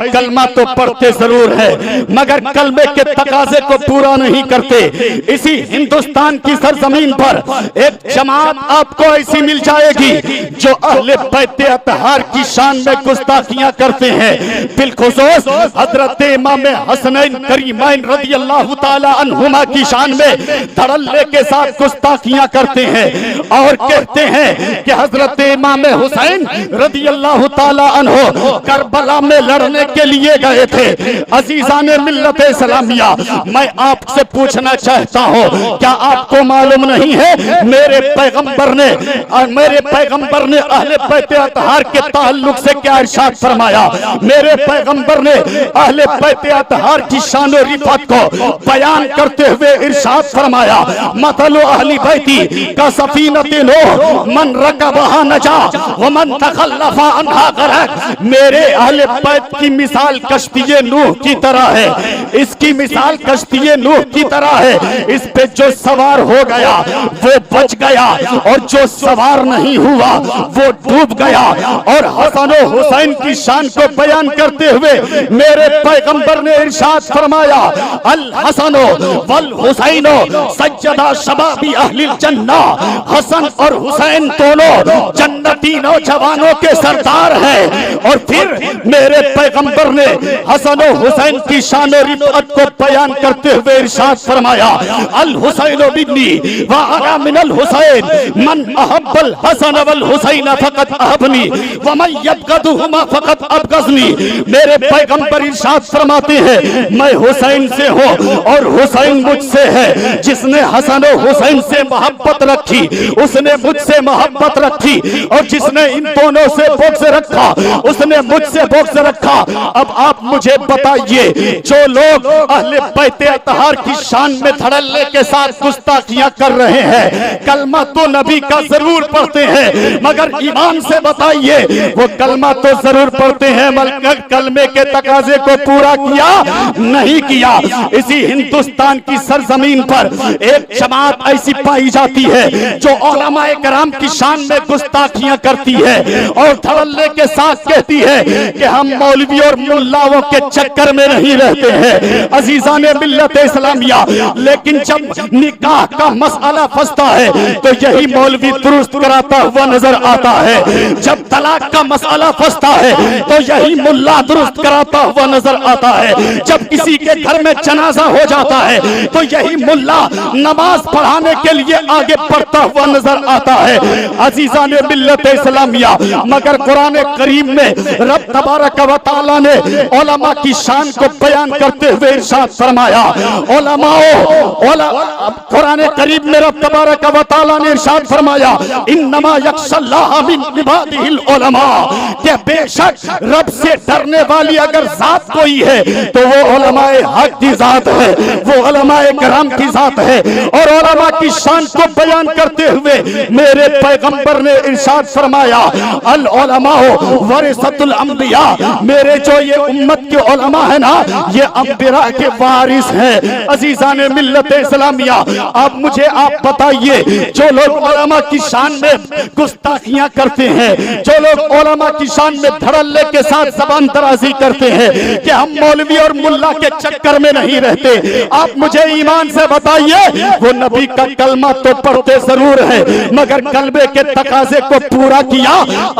कलमा तो पढ़ते जरूर है मगर कलमे के तकाजे को पूरा नहीं करते। इसी हिंदुस्तान की सरजमीन पर एक जमात आपको ऐसी मिल जाएगी जो अहले बैत अतहार की शान में गुस्ताखियां करते हैं। बिलखुसूस हजरत इमाम हसनैन करीमैन रज़ी अल्लाह ताला अन्हुमा की शान में धड़ल्ले के साथ गुस्ताखियां करते हैं और कहते हैं कि हजरत इमाम हुसैन रज़ी अल्लाह ताला अन्हु करबला में लड़ने के लिए गए थे। अजीजाने मिल्लत इस्लामिया, मैं आपसे पूछना चाहता हूँ, क्या आपको मालूम नहीं है मेरे पैगंबर ने अहले बैत अतहार के ताल्लुक से क्या इरशाद फरमाया? मेरे पैगंबर ने अहले बैत अतहार की शान और रिफत को बयान करते हुए इरशाद फरमाया, मतलु अहली बैती का सफीनते नूह मन रकबहा नजा व मन तखल्लफा अन्हा गरक। मेरे अहले बैत की मिसाल कश्तीए नूह की तरह है। इसकी मिसाल कश्तीए नूह की तरह है। इस पे जो सवार हो गया वो बच गया और जो सवार नहीं हुआ वो डूब गया। और हसन और हुसैन की शान को बयान करते हुए मेरे पैगंबर ने इरशाद फरमाया, अल हसनो वल हुसैनो सज्जदा शबाबी अहलिल जन्ना। हसन और हुसैन दोनों जन्नती नौजवानों के सरदार हैं। और फिर मेरे पैगंबर ने हसन और हुसैन की शान और रिफत को बयान करते हुए इरशाद फरमाया, अल हुसैन बिन्नी व अना मिनल हुसैन मन अहब्बल हसन वल हुसैन फकत अहबनी व मन यबगदुहुमा फकत अबगजनी। मेरे पैगंबर इरशाद फरमाते हैं, मैं हुसैन से हूँ और हुसैन मुझसे है। जिसने हसन और हुसैन से मोहब्बत रखी उसने मुझसे मोहब्बत रखी और जिसने इन दोनों से बुग़्ज़ रखा उसने मुझसे बुग़्ज़ रखा। अब आप मुझे बताइए, जो लोग अहले बैत अतहार की शान में धड़ल्ले के साथ गुस्ताखियां कर रहे हैं, कलमा तो नबी का जरूर पढ़ते हैं मगर ईमान से बताइए वो कलमा तो जरूर पढ़ते हैं मगर कलमे के तकाजे को पूरा किया नहीं किया। इसी हिंदुस्तान की सरजमीन पर एक जमात ऐसी पाई जाती है जो उलमाए कराम की शान में गुस्ताखियां करती है और धड़ल्ले के साथ कहती है कि हम मौलवी और मुल्लाओं के चक्कर में नहीं रहते हैं। अजीजाने मिल्लत इस्लामिया, लेकिन जब निकाह का मसला फंसता है तो यही मौलवी दुरुस्त कराता हुआ नजर आता है। जब तलाक का मसला फंसता है तो यही मुल्ला दुरुस्त कराता हुआ नजर आता है। जब किसी के घर में जनाजा हो जाता है तो यही मुल्ला नमाज पढ़ाने के लिए आगे बढ़ता हुआ नजर आता है। अजीजाने मिल्लत इस्लामिया, मगर कुरान करीम में रब तबारक व तआला ने उलमा की शान को बयान करते हुए इरशाद फरमाया, कुरान करीम में रब तबारक व तआला ने इरशाद फरमाया, इन्नमा यख्शल्लाह मिन इबादिहिल उलमा, कि बेशक रब से डरने वाली अगर जात कोई है तो वो उलमाए हक की जात है, वो उलमाए कराम की जात है। और उलमा की शान को बयान करते हुए मेरे पैगंबर ने इरशाद फरमाया, अल उलमा वरिसतुल अंबिया, मेरे जो ये उम्मत के उलमा है ना ये अंबिया के वारिस हैं। अजीजाने मिल्लत इस्लामिया, अब मुझे आप बताइए, जो लोग उलमा की शान में गुस्ताखियां करते हैं, जो लोग उलमा की शान में धड़ल्ले के साथ ज़बान दराजी करते हैं कि हम मौलवी और मुल्ला के चक्कर में नहीं रहते, आप मुझे ईमान से बताइए वो नबी का कलमा तो पढ़ते जरूर है मगर कलमे के तकाजे को पूरा किया?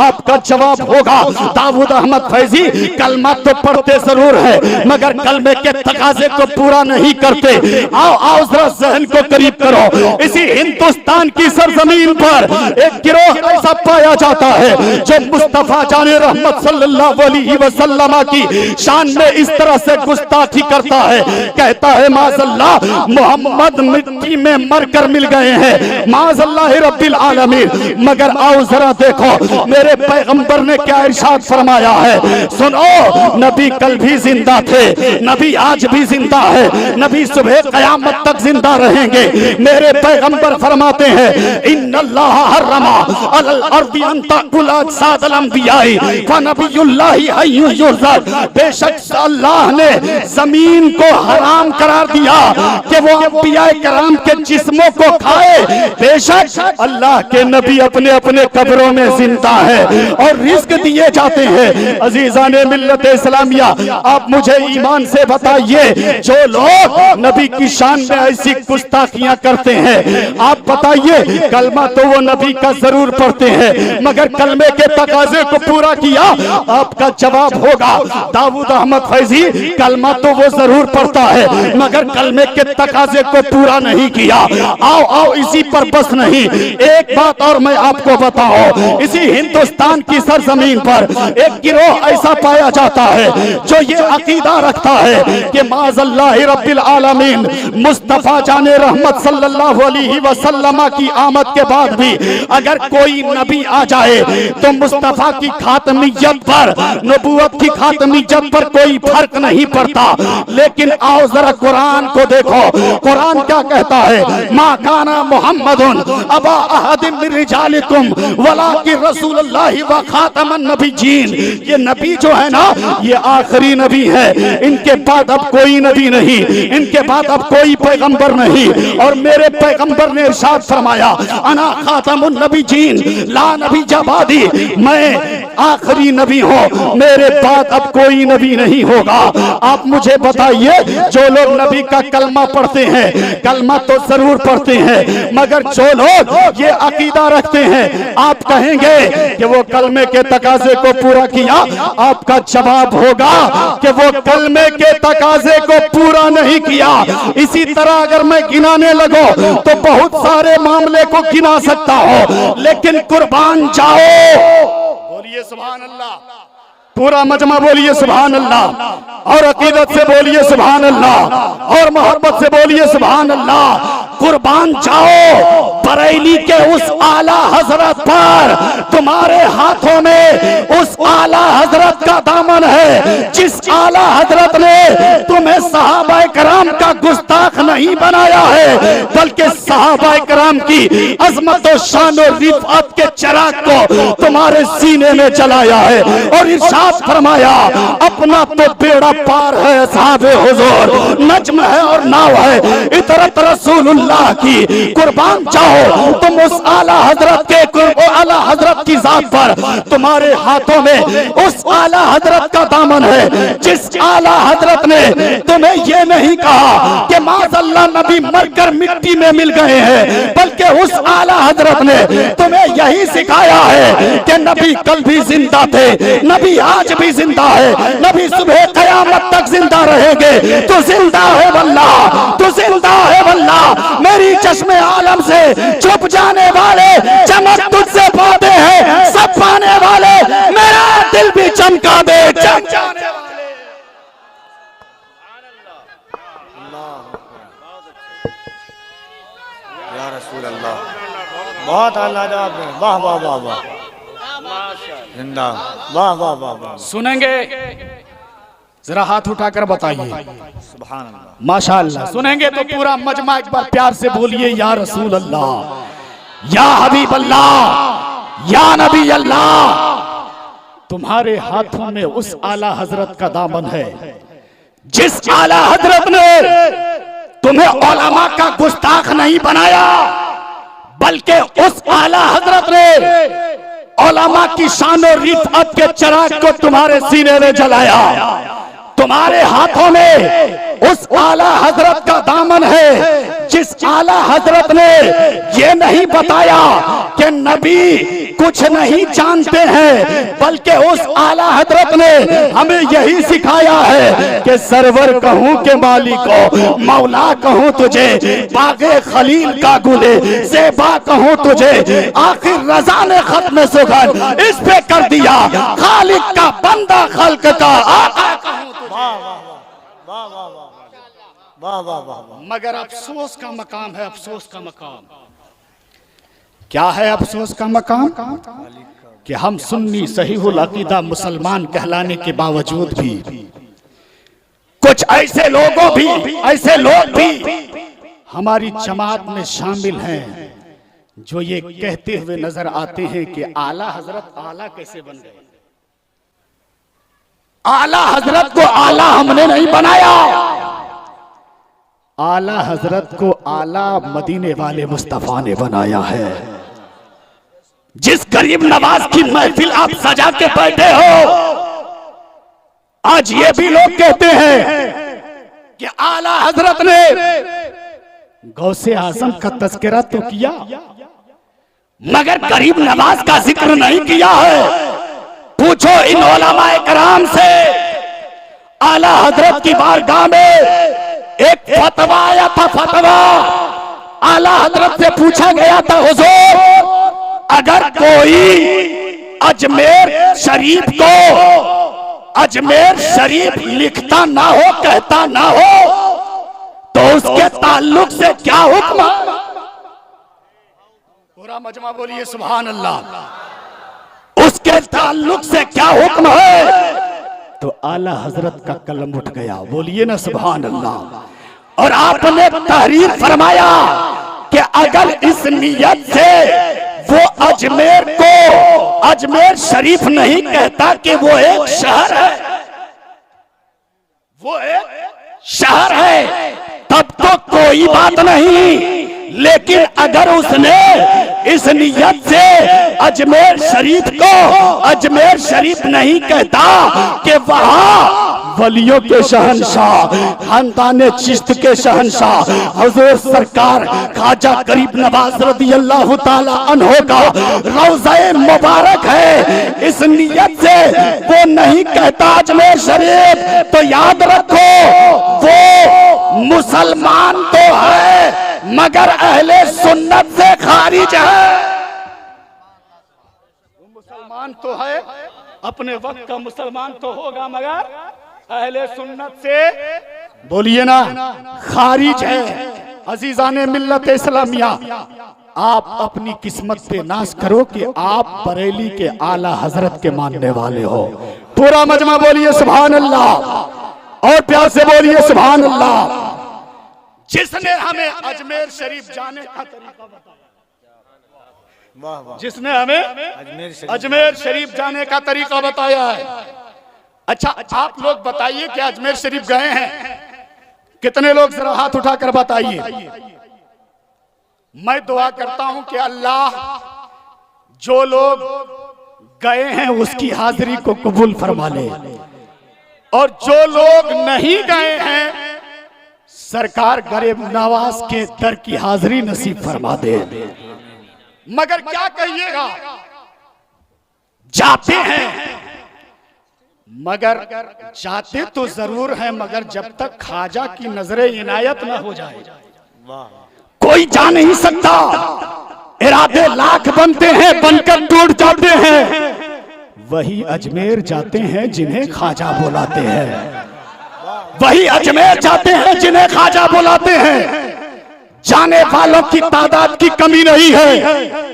आपका जवाब होगा दाऊद अहमद फैजी, कलमा तो पढ़ते जरूर है मगर कलमे के तकाजे को पूरा नहीं करते। आओ आओ जरा जहन को करीब करो। इसी हिंदुस्तान की सरजमीन पर एक गिरोह ऐसा पाया जाता है जो मुस्तफा जाने रहमत सल्लल्लाहु अलैहि वसल्लम की शान में इस तरह से गुस्ताखी करता है, कहता है माज़अल्लाह मोहम्मद मिट्टी में मरकर मिल गए हैं, माज़अल्लाह रब्बिल आलमीन। मगर आओ जरा देखो मेरे पैगंबर ने क्या इरशाद फरमाया है। सुनो, नबी कल भी जिंदा थे, नबी आज भी जिंदा है, नबी सुबह कयामत तक जिंदा रहेंगे। मेरे पैगंबर फरमाते हैं, इन्नल्लाह हर्रमा अलल अर्दी अन तअकुल अजसादल अंबियाई व नबियुल्लाहि हय्युन युरज़क़, बेशक अल्लाह ने जमीन को हराम करार दिया कि वो अंबियाए कराम के जिस्मों को खाए। बेशक अल्लाह के नबी अपने अपने कब्रों में जिंदा है और रिज़्क़ दिए जाते हैं। अजीज़ाने मिल्लत मिल्लत इस्लामिया, आप मुझे ईमान से बताइए जो लोग नबी की शान में ऐसी गुस्ताखियां करते हैं, आप बताइए कलमा तो वो नबी का जरूर पढ़ते हैं मगर कलमे के तकाजे को पूरा किया? आपका जवाब होगा दाऊद अहमद फैजी, कलमा तो वो जरूर पढ़ता है मगर कलमे के तकाजे को पूरा नहीं किया। आओ आओ इसी पर बस नहीं, एक बात और मैं आपको बताऊं, इसी हिंदुस्तान की सरजमीन पर एक गिरोह ऐसा पाया जाता है जो ये अकीदा रखता है कि माज़ल्लाहि रब्बिल आलमीन मुस्तफा जाने रहमत सल्लल्लाहु अलैहि वसल्लम की आमद के बाद भी अगर कोई नबी आ जाए तो मुस्तफा की खातमियत पर, नबूवत की खातमियत पर कोई फर्क नहीं पड़ता। लेकिन आओ जरा कुरान को देखो, कुरान क्या कहता है? मा काना मुहम्मदुन अबा अहदिम मिन रिजालिकुम वलाकिन रसूलुल्लाहि व खातमन नबिय्यीन। ये नबी जो है ना, ये आखिरी नबी है, इनके बाद अब कोई नबी नहीं, इनके बाद अब कोई पैगंबर नहीं। और मेरे पैगंबर ने इरशाद फरमाया अना खातमुन नबिय्यीन ला नबी जबादी, मैं आखिरी नबी हूं, मेरे बाद अब कोई नबी नहीं होगा। आप मुझे बताइए जो लोग नबी का कलमा पढ़ते हैं, कलमा तो जरूर पढ़ते हैं मगर जो लोग ये अकीदा रखते हैं, आप कहेंगे कि वो कलमे के तकाजे को पूरा किया? आपका जवाब होगा कि वो कलमे के तकाजे को पूरा नहीं किया। इसी तरह अगर मैं गिनाने लगो तो बहुत सारे मामले को गिना सकता हूं, लेकिन कुर्बान जाओ, बोलिए सुभान अल्लाह, पूरा मजमा बोलिए सुभान अल्लाह, और अकीदत से बोलिए सुभान अल्लाह, और मोहब्बत से बोलिए सुभान अल्लाह। कुर्बान जाओ बरेली के उस आला हजरत पर, तुम्हारे हाथों में उस आला हजरत का दामन है जिस आला हजरत ने तुम्हें सहाबाए कराम का गुस्ताख नहीं बनाया है बल्कि सहाबाए कराम की अजमत और शान और रिफअत के चिराग को तुम्हारे सीने में जलाया है। और इरशाद फरमाया अपना तो बेड़ा पार है असहाबे हुजूर, नज्म है और नाव है इतरत रसूलुल्लाह की। कुर्बान जाओ तुम उस आला हजरत के, आला हजरत की जात पर, तुम्हारे हाथों में उस आला हजरत का दामन है जिस आला हजरत ने तुम्हें यह नहीं कहा कि माज़अल्लाह नबी मरकर मिट्टी में मिल गए हैं, बल्कि उस आला हजरत ने तुम्हें यही सिखाया है कि नबी कल भी जिंदा थे, नबी आज भी जिंदा है, नबी सुबह कयामत तक जिंदा रहेंगे। तो जिंदा है वल्लाह, तो जिंदा है वल्लाह, मेरी चश्मे आलम से छुप जाने वाले चमक तुझसे पाते हैं, सब पाने वाले मेरा दिल भी चमका दे, चमकाने वाले। या रसूल अल्लाह, बहुत आला जवाब है, वाह वाह वाह वाह, जिंदा, वाह वाह वाह वाह। सुनेंगे? जरा हाथ उठाकर बताइए सुभान अल्लाह, माशाअल्लाह। सुनेंगे तो पूरा मजमा एक बार प्यार से बोलिए या रसूल अल्लाह, या हबीब अल्लाह, या नबी अल्लाह। तुम्हारे हाथों में उस आला हजरत का दामन है जिस आला हजरत ने तुम्हें उलमा का गुस्ताख नहीं बनाया बल्कि उस आला हजरत ने उलमा की शान और रिफअत के चिराग को तुम्हारे सीने में जलाया। तुम्हारे हाथों में उस आला हजरत का दामन है जिस आला हजरत ने ये नहीं बताया कि नबी कुछ नहीं जानते हैं बल्कि उस आला हजरत ने हमें यही सिखाया है कि सरवर कहूं के मालिको, मौला कहूं तुझे, बागे खलील का गुले ज़ेबा कहूं तुझे, आखिर रज़ा ने खत्म सुगन इस पे कर दिया, खालिक का बंदा खल्क का आका कहूं तुझे। वाह वाह वाह वाह वाह। मगर अफसोस का मकाम है, अफसोस का मकाम क्या है? अफसोस का मकाम कि हम सुन्नी सहीहुल अकीदा मुसलमान कहलाने के बावजूद भी कुछ ऐसे लोग भी हमारी जमात में शामिल हैं जो ये कहते हुए नजर आते हैं कि आला हजरत आला कैसे बन गए। आला हजरत को आला हमने नहीं बनाया, आला हजरत को आला मदीने वाले मुस्तफा ने बनाया है। जिस गरीब नवाज की महफिल आप सजा के बैठे हो, आज ये भी लोग कहते हैं कि आला हजरत ने गौसे आजम का तस्करा तो किया मगर गरीब नवाज का जिक्र नहीं किया है। पूछो इन उलमाए कराम से, आला हजरत की बारगाह में एक फतवा आया था। फतवा आला हजरत से पूछा गया था, हुजूर अगर कोई अजमेर शरीफ को अजमेर शरीफ लिखता ना हो, कहता ना हो, तो उसके ताल्लुक से क्या हुक्म? पूरा मजमा बोलिए सुभान अल्लाह। उसके ताल्लुक से क्या हुक्म है? तो आला हजरत का कलम उठ गया, बोलिए ना सुभान अल्लाह। और आपने तहरीर फरमाया कि अगर इस नियत से वो अजमेर को अजमेर शरीफ नहीं कहता कि वो एक शहर है, वो एक शहर है, तब तो कोई बात नहीं। लेकिन अगर उसने इस नियत से अजमेर शरीफ को अजमेर शरीफ नहीं कहता कि वहां वलियों के शहंशाह, खानदाने चिश्त के शहंशाह हुजूर सरकार ख्वाजा गरीब नवाज रदी अल्लाह ताला अन्हो का रौज़ा मुबारक है, इस नियत से वो नहीं कहता अजमेर शरीफ, तो याद रखो वो मुसलमान तो है मगर अहले सुन्नत से खारिज है। मुसलमान तो है, अपने वक्त का मुसलमान तो होगा मगर अहले सुन्नत से, बोलिए ना, खारिज है। अजीजाने मिल्लत इस्लामिया, आप अपनी किस्मत पे नाश करो कि आप बरेली के आला हजरत के मानने वाले हो। पूरा मजमा बोलिए सुभान अल्लाह और प्यार से बोलिए सुभान अल्लाह। जिसने हमें अजमेर शरीफ जाने का तरीका बताया, जिसने हमें अजमेर शरीफ जाने का तरीका बताया है। अच्छा आप लोग बताइए कि अजमेर शरीफ गए हैं? कितने लोग जरा हाथ उठाकर बताइए। मैं दुआ करता हूं कि अल्लाह जो लोग गए हैं उसकी हाजिरी को कबूल फरमा ले, और जो लोग नहीं गए हैं सरकार गरीब नवाज के दर की हाजिरी नसीब फरमा दे। मगर क्या कहिएगा, जाते हैं मगर जाते तो जरूर हैं, मगर जब तक ख्वाजा की नजरे इनायत न हो जाए कोई जा नहीं सकता। इरादे लाख बनते हैं, बनकर टूट जाते हैं। वही अजमेर जाते हैं जिन्हें ख्वाजा बुलाते हैं, वही अजमेर जाते हैं जिन्हें ख्वाजा बुलाते हैं। जाने वालों की तादाद की कमी नहीं है,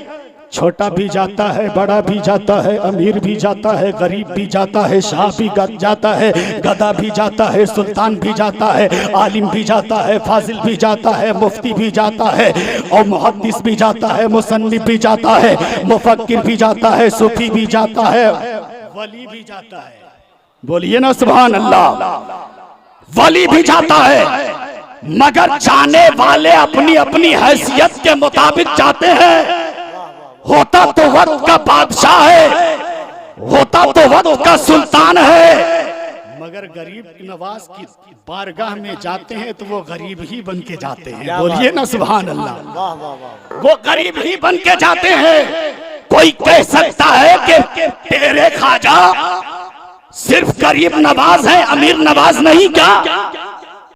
छोटा भी जाता है, बड़ा भी जाता है, अमीर भी जाता है, गरीब भी जाता है, शाह भी जाता है, गधा भी जाता है, सुल्तान भी जाता है, आलिम भी जाता है, फाजिल भी जाता है, मुफ्ती भी जाता है, और मुहद्दिस भी जाता है, मुसन्निफ भी जाता है, मुफक्किर भी जाता है, सूफी भी जाता है, वली भी जाता है। बोलिए ना सुभान अल्लाह। वली भी जाता है, मगर जाने वाले अपनी अपनी हैसियत के मुताबिक जाते हैं। होता तो वक्त का बादशाह है, होता तो वक्त का सुल्तान है, मगर गरीब नवाज की बारगाह में जाते हैं तो वो गरीब ही बन के जाते हैं। बोलिए ना सुभान अल्लाह। वो गरीब ही बन के जाते हैं। कोई कह सकता है कि तेरे ख्वाजा सिर्फ गरीब नवाज है, अमीर नवाज नहीं? क्या